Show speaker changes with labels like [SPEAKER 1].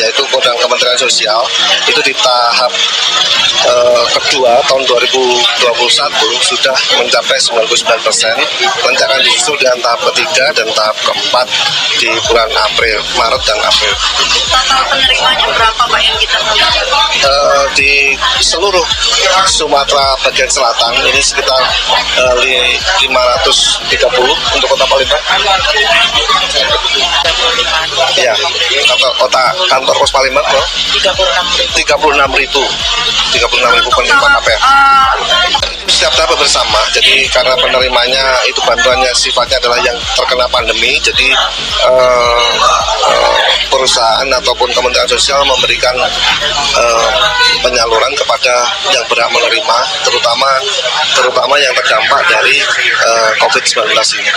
[SPEAKER 1] yaitu program Kementerian Sosial, itu di tahap kedua tahun 2021 sudah mencapai 99%. Nanti akan disusul dengan tahap ketiga dan tahap keempat di bulan Maret dan April.
[SPEAKER 2] Total penerimanya berapa Pak yang kita punya?
[SPEAKER 1] Di seluruh Sumatera bagian selatan ini sekitar 530 untuk kota Palembang. Ya, kantor pos Palembang 36.000 penerima KPR. Setiap tahap bersama, jadi karena penerimanya itu bantuannya sifatnya adalah yang terkena pandemi, jadi perusahaan ataupun Kementerian Sosial memberikan penyaluran kepada yang berhak menerima, terutama yang terdampak dari COVID-19 ini.